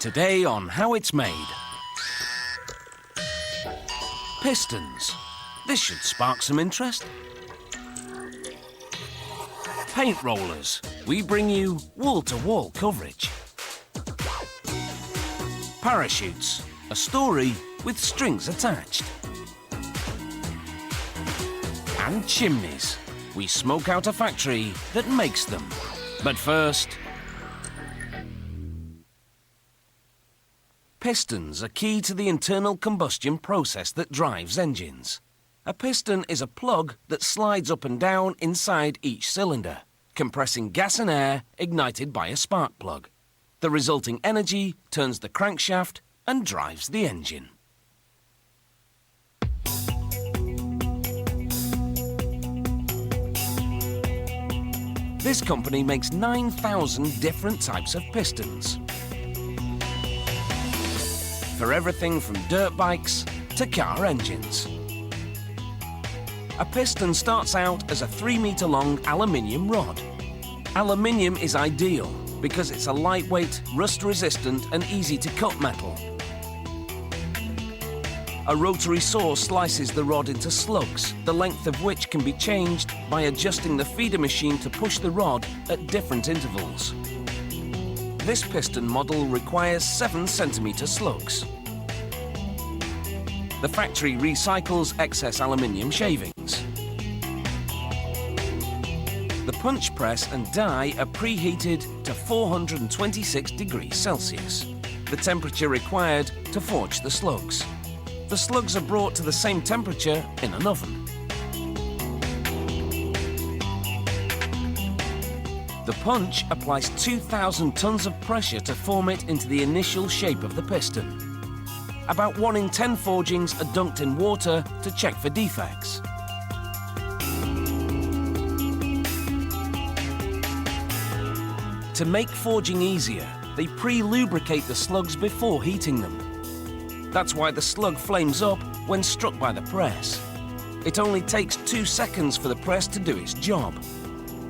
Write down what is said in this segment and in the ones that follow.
Today on How It's Made. Pistons. This should spark some interest. Paint rollers. We bring you wall-to-wall coverage. Parachutes. A story with strings attached. And chimneys. We smoke out a factory that makes them. But first... Pistons are key to the internal combustion process that drives engines. A piston is a plug that slides up and down inside each cylinder, compressing gas and air ignited by a spark plug. The resulting energy turns the crankshaft and drives the engine. This company makes 9,000 different types of pistons. For everything from dirt bikes to car engines. A piston starts out as a 3-metre-long aluminium rod. Aluminium is ideal because it's a lightweight, rust-resistant and easy-to-cut metal. A rotary saw slices the rod into slugs, the length of which can be changed by adjusting the feeder machine to push the rod at different intervals. This piston model requires 7-centimetre slugs. The factory recycles excess aluminium shavings. The punch press and die are preheated to 426 degrees Celsius, the temperature required to forge the slugs. The slugs are brought to the same temperature in an oven. The punch applies 2,000 tons of pressure to form it into the initial shape of the piston. About 1 in 10 forgings are dunked in water to check for defects. To make forging easier, they pre-lubricate the slugs before heating them. That's why the slug flames up when struck by the press. It only takes 2 seconds for the press to do its job.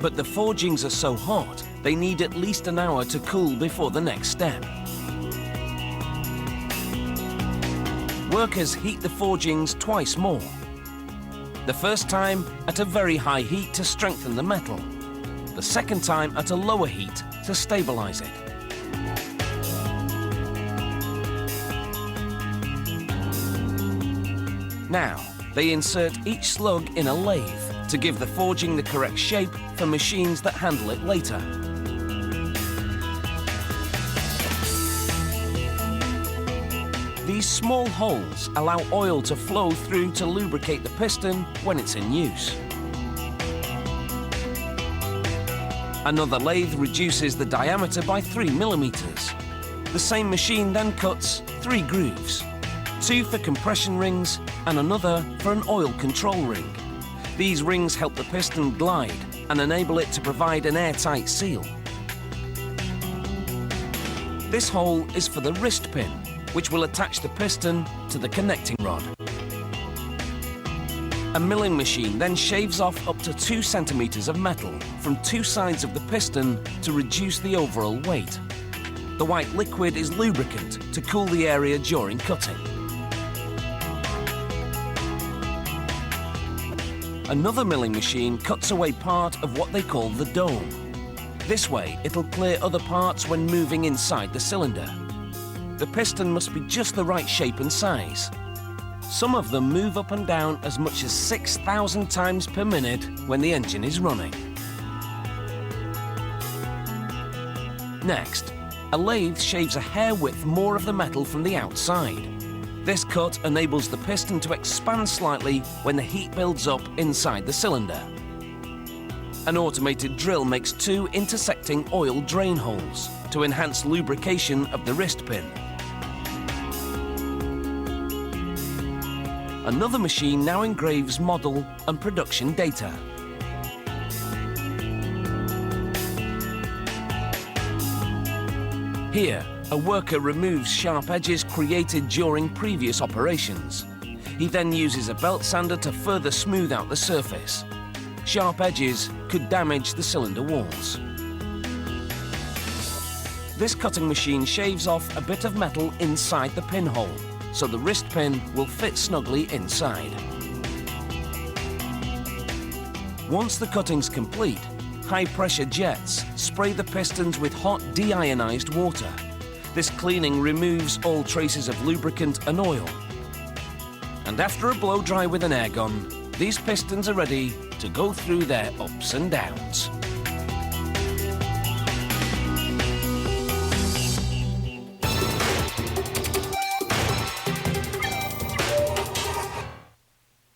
But the forgings are so hot, they need at least an hour to cool before the next step. Workers heat the forgings twice more. The first time at a very high heat to strengthen the metal. The second time at a lower heat to stabilize it. Now, they insert each slug in a lathe to give the forging the correct shape for machines that handle it later. These small holes allow oil to flow through to lubricate the piston when it's in use. Another lathe reduces the diameter by 3 millimeters. The same machine then cuts 3 grooves, 2 for compression rings and another for an oil control ring. These rings help the piston glide and enable it to provide an airtight seal. This hole is for the wrist pin, which will attach the piston to the connecting rod. A milling machine then shaves off up to 2 centimeters of metal from 2 sides of the piston to reduce the overall weight. The white liquid is lubricant to cool the area during cutting. Another milling machine cuts away part of what they call the dome. This way, it'll clear other parts when moving inside the cylinder. The piston must be just the right shape and size. Some of them move up and down as much as 6,000 times per minute when the engine is running. Next, a lathe shaves a hair width more of the metal from the outside. This cut enables the piston to expand slightly when the heat builds up inside the cylinder. An automated drill makes 2 intersecting oil drain holes to enhance lubrication of the wrist pin. Another machine now engraves model and production data. Here, a worker removes sharp edges created during previous operations. He then uses a belt sander to further smooth out the surface. Sharp edges could damage the cylinder walls. This cutting machine shaves off a bit of metal inside the pinhole, so the wrist pin will fit snugly inside. Once the cutting's complete, high-pressure jets spray the pistons with hot deionized water. This cleaning removes all traces of lubricant and oil. And after a blow-dry with an air gun, these pistons are ready to go through their ups and downs.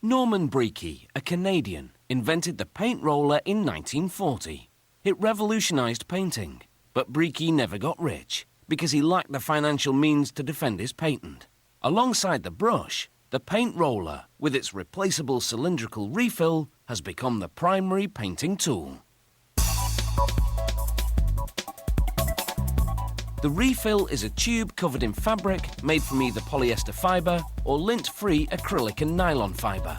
Norman Breakey, a Canadian, invented the paint roller in 1940. It revolutionized painting, but Breakey never got rich because he lacked the financial means to defend his patent. Alongside the brush, the paint roller, with its replaceable cylindrical refill, has become the primary painting tool. The refill is a tube covered in fabric made from either polyester fibre or lint-free acrylic and nylon fibre.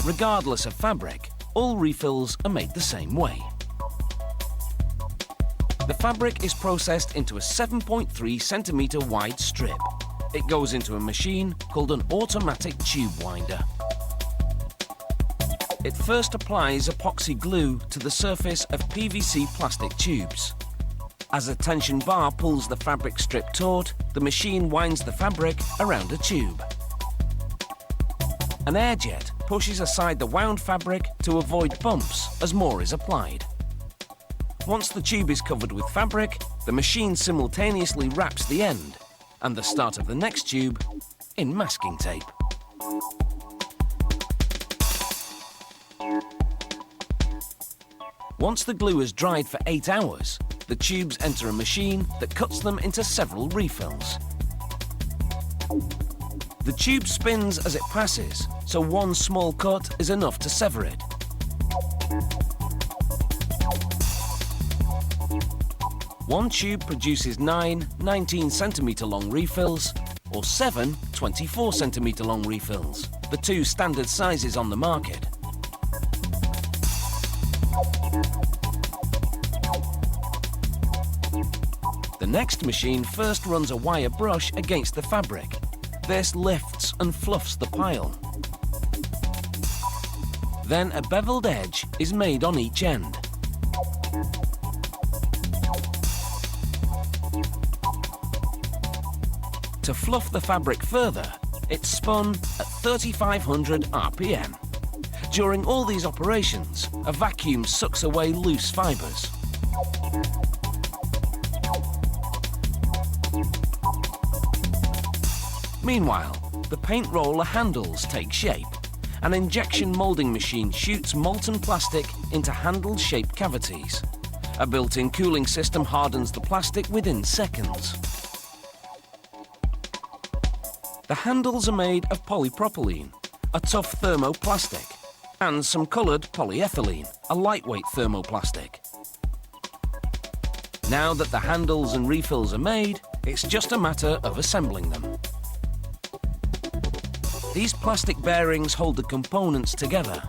Regardless of fabric, all refills are made the same way. The fabric is processed into a 7.3 centimetre wide strip. It goes into a machine called an automatic tube winder. It first applies epoxy glue to the surface of PVC plastic tubes. As a tension bar pulls the fabric strip taut, the machine winds the fabric around a tube. An air jet pushes aside the wound fabric to avoid bumps as more is applied. Once the tube is covered with fabric, the machine simultaneously wraps the end and the start of the next tube in masking tape. Once the glue has dried for 8 hours, the tubes enter a machine that cuts them into several refills. The tube spins as it passes, so one small cut is enough to sever it. One tube produces 9 19-centimetre long refills or 7 24-centimetre long refills, the two standard sizes on the market. The next machine first runs a wire brush against the fabric. This lifts and fluffs the pile. Then a beveled edge is made on each end. To fluff the fabric further, it's spun at 3,500 RPM. During all these operations, a vacuum sucks away loose fibres. Meanwhile, the paint roller handles take shape. An injection moulding machine shoots molten plastic into handle-shaped cavities. A built-in cooling system hardens the plastic within seconds. The handles are made of polypropylene, a tough thermoplastic, and some coloured polyethylene, a lightweight thermoplastic. Now that the handles and refills are made, it's just a matter of assembling them. These plastic bearings hold the components together.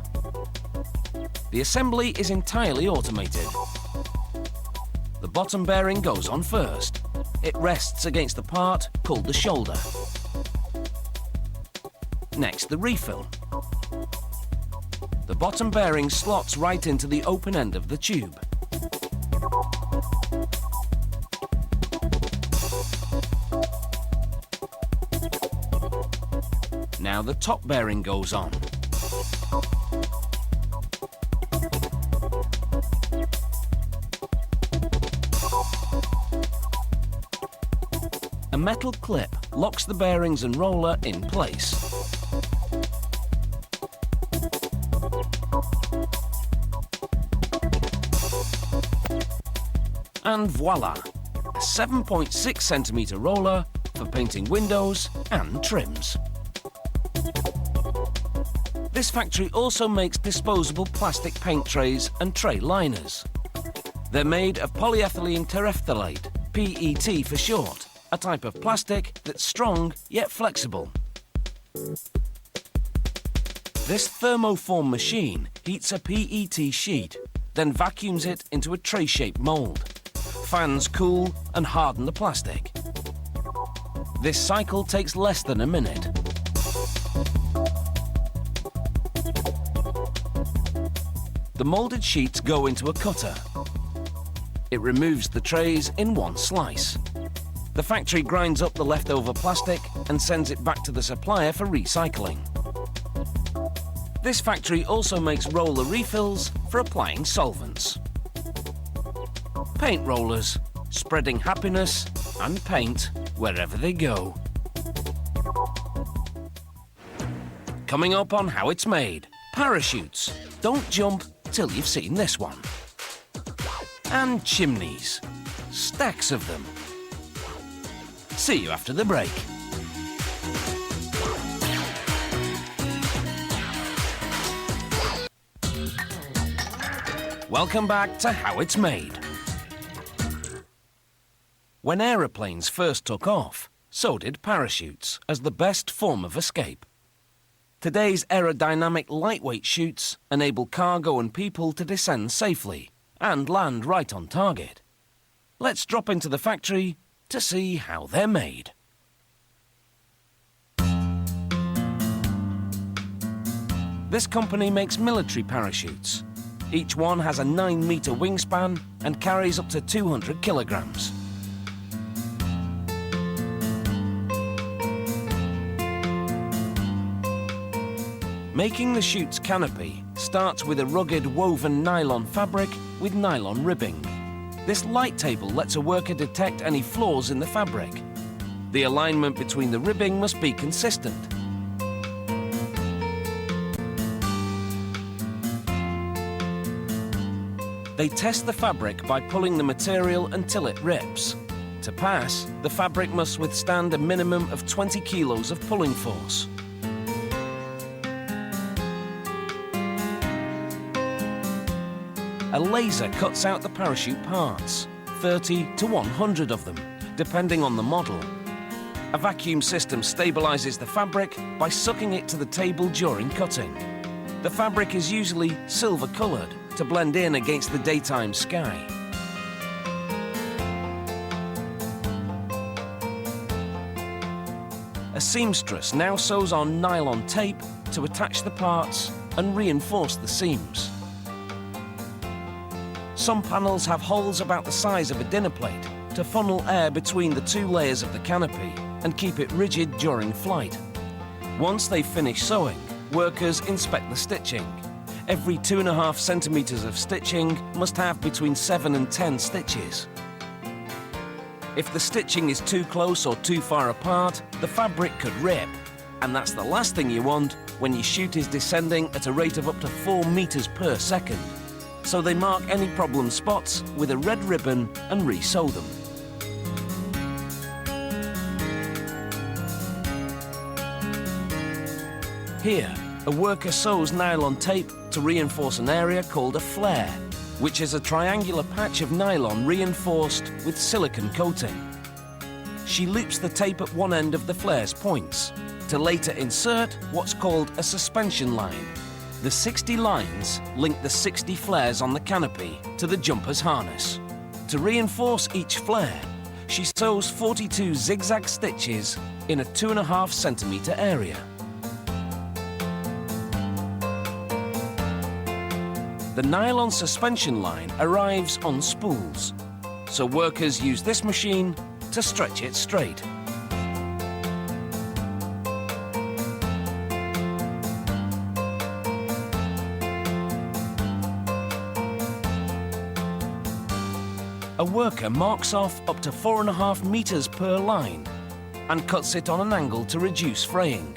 The assembly is entirely automated. The bottom bearing goes on first. It rests against the part called the shoulder. Next, the refill. The bottom bearing slots right into the open end of the tube. Now the top bearing goes on. A metal clip locks the bearings and roller in place. And voila, a 7.6 centimetre roller for painting windows and trims. This factory also makes disposable plastic paint trays and tray liners. They're made of polyethylene terephthalate, PET for short, a type of plastic that's strong yet flexible. This thermoform machine heats a PET sheet, then vacuums it into a tray-shaped mould. Fans cool and harden the plastic. This cycle takes less than a minute. The moulded sheets go into a cutter. It removes the trays in one slice. The factory grinds up the leftover plastic and sends it back to the supplier for recycling. This factory also makes roller refills for applying solvents. Paint rollers, spreading happiness and paint wherever they go. Coming up on How It's Made, parachutes. Don't jump till you've seen this one. And chimneys. Stacks of them. See you after the break. Welcome back to How It's Made. When aeroplanes first took off, so did parachutes as the best form of escape. Today's aerodynamic lightweight chutes enable cargo and people to descend safely and land right on target. Let's drop into the factory to see how they're made. This company makes military parachutes. Each one has a 9-meter wingspan and carries up to 200 kilograms. Making the chute's canopy starts with a rugged woven nylon fabric with nylon ribbing. This light table lets a worker detect any flaws in the fabric. The alignment between the ribbing must be consistent. They test the fabric by pulling the material until it rips. To pass, the fabric must withstand a minimum of 20 kilos of pulling force. A laser cuts out the parachute parts, 30 to 100 of them, depending on the model. A vacuum system stabilizes the fabric by sucking it to the table during cutting. The fabric is usually silver-colored to blend in against the daytime sky. A seamstress now sews on nylon tape to attach the parts and reinforce the seams. Some panels have holes about the size of a dinner plate to funnel air between the two layers of the canopy and keep it rigid during flight. Once they've finished sewing, workers inspect the stitching. Every 2.5 centimeters of stitching must have between 7 and 10 stitches. If the stitching is too close or too far apart, the fabric could rip. And that's the last thing you want when your chute is descending at a rate of up to 4 meters per second. So they mark any problem spots with a red ribbon and re-sew them. Here, a worker sews nylon tape to reinforce an area called a flare, which is a triangular patch of nylon reinforced with silicone coating. She loops the tape at one end of the flare's points to later insert what's called a suspension line. The 60 lines link the 60 flares on the canopy to the jumper's harness. To reinforce each flare, she sews 42 zigzag stitches in a 2.5 centimeter area. The nylon suspension line arrives on spools, so workers use this machine to stretch it straight. A worker marks off up to 4.5 meters per line and cuts it on an angle to reduce fraying.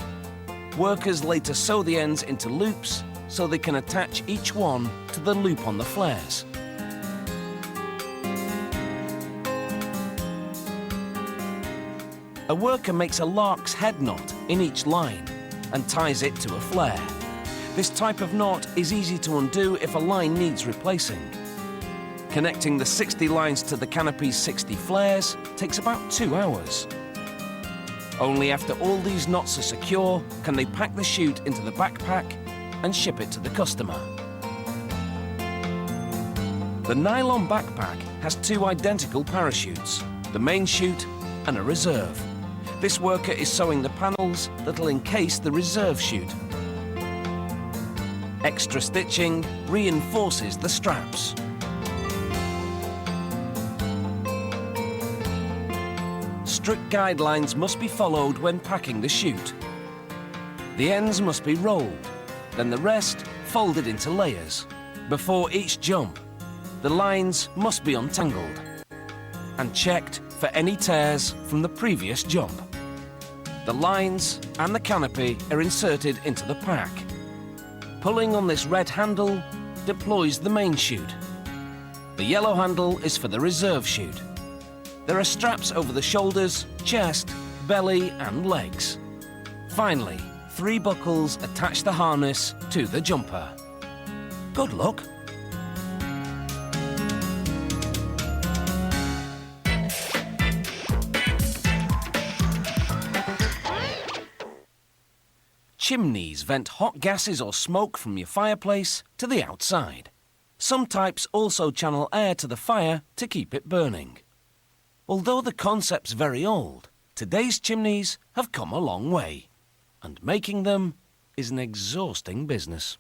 Workers later sew the ends into loops so they can attach each one to the loop on the flares. A worker makes a lark's head knot in each line and ties it to a flare. This type of knot is easy to undo if a line needs replacing. Connecting the 60 lines to the canopy's 60 flares takes about 2 hours. Only after all these knots are secure can they pack the chute into the backpack and ship it to the customer. The nylon backpack has two identical parachutes, the main chute and a reserve. This worker is sewing the panels that'll encase the reserve chute. Extra stitching reinforces the straps. Strict guidelines must be followed when packing the chute. The ends must be rolled, then the rest folded into layers. Before each jump, the lines must be untangled and checked for any tears from the previous jump. The lines and the canopy are inserted into the pack. Pulling on this red handle deploys the main chute. The yellow handle is for the reserve chute. There are straps over the shoulders, chest, belly and legs. Finally, 3 buckles attach the harness to the jumper. Good luck! Chimneys vent hot gases or smoke from your fireplace to the outside. Some types also channel air to the fire to keep it burning. Although the concept's very old, today's chimneys have come a long way, and making them is an exhausting business.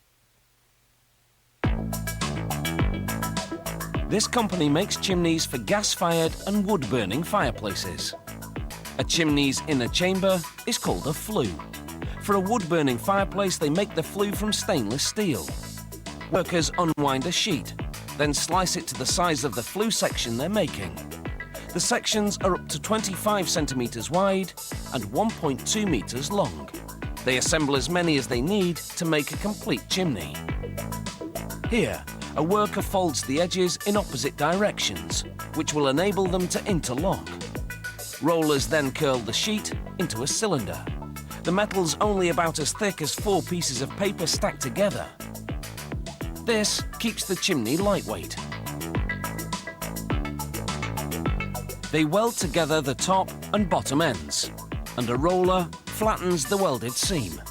This company makes chimneys for gas-fired and wood-burning fireplaces. A chimney's inner chamber is called a flue. For a wood-burning fireplace, they make the flue from stainless steel. Workers unwind a sheet, then slice it to the size of the flue section they're making. The sections are up to 25 centimetres wide and 1.2 metres long. They assemble as many as they need to make a complete chimney. Here, a worker folds the edges in opposite directions, which will enable them to interlock. Rollers then curl the sheet into a cylinder. The metal's only about as thick as 4 pieces of paper stacked together. This keeps the chimney lightweight. They weld together the top and bottom ends, and a roller flattens the welded seam.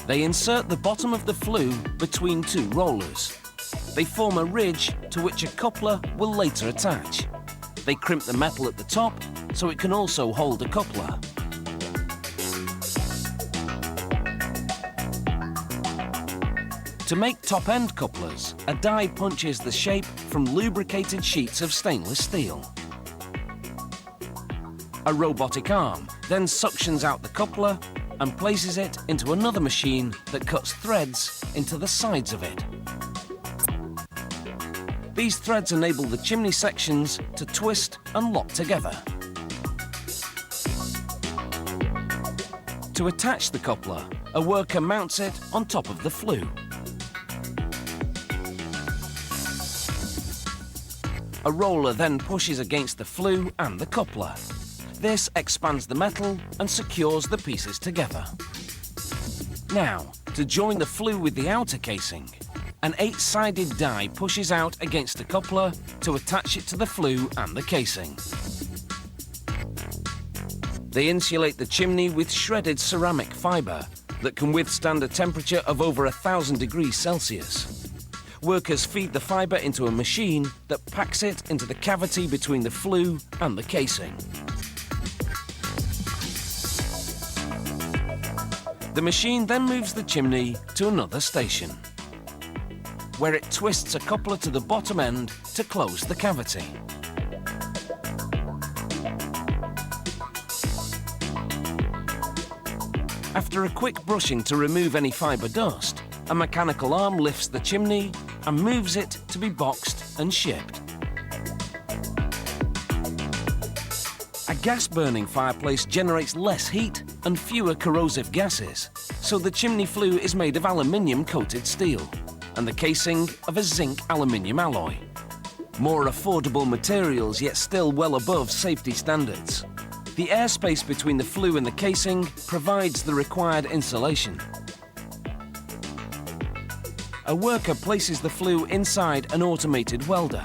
They insert the bottom of the flue between 2 rollers. They form a ridge to which a coupler will later attach. They crimp the metal at the top so it can also hold a coupler. To make top-end couplers, a die punches the shape from lubricated sheets of stainless steel. A robotic arm then suctions out the coupler and places it into another machine that cuts threads into the sides of it. These threads enable the chimney sections to twist and lock together. To attach the coupler, a worker mounts it on top of the flue. A roller then pushes against the flue and the coupler. This expands the metal and secures the pieces together. Now, to join the flue with the outer casing, an 8-sided die pushes out against the coupler to attach it to the flue and the casing. They insulate the chimney with shredded ceramic fibre that can withstand a temperature of over 1,000 degrees Celsius. Workers feed the fibre into a machine that packs it into the cavity between the flue and the casing. The machine then moves the chimney to another station, where it twists a coupler to the bottom end to close the cavity. After a quick brushing to remove any fibre dust, a mechanical arm lifts the chimney and moves it to be boxed and shipped. A gas-burning fireplace generates less heat and fewer corrosive gases, so the chimney flue is made of aluminium-coated steel and the casing of a zinc aluminium alloy. More affordable materials, yet still well above safety standards. The airspace between the flue and the casing provides the required insulation. A worker places the flue inside an automated welder.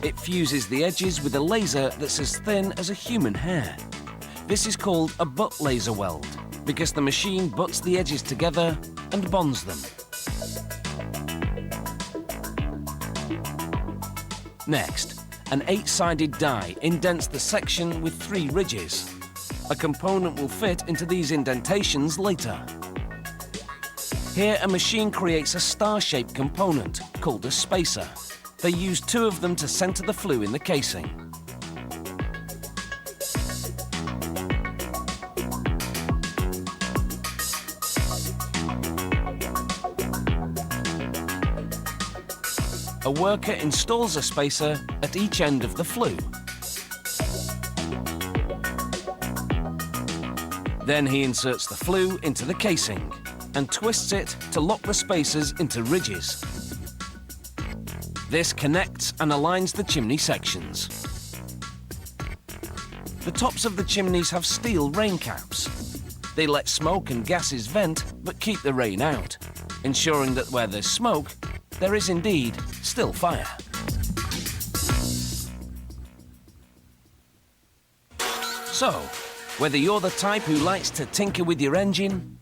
It fuses the edges with a laser that's as thin as a human hair. This is called a butt laser weld, because the machine butts the edges together and bonds them. Next, an 8-sided die indents the section with 3 ridges. A component will fit into these indentations later. Here, a machine creates a star-shaped component called a spacer. They use 2 of them to center the flue in the casing. A worker installs a spacer at each end of the flue. Then he inserts the flue into the casing and twists it to lock the spacers into ridges. This connects and aligns the chimney sections. The tops of the chimneys have steel rain caps. They let smoke and gases vent but keep the rain out, ensuring that where there's smoke, there is indeed still fire. So, whether you're the type who likes to tinker with your engine,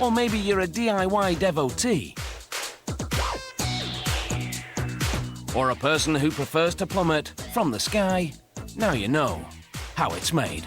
or maybe you're a DIY devotee, or a person who prefers to plummet from the sky, now you know how it's made.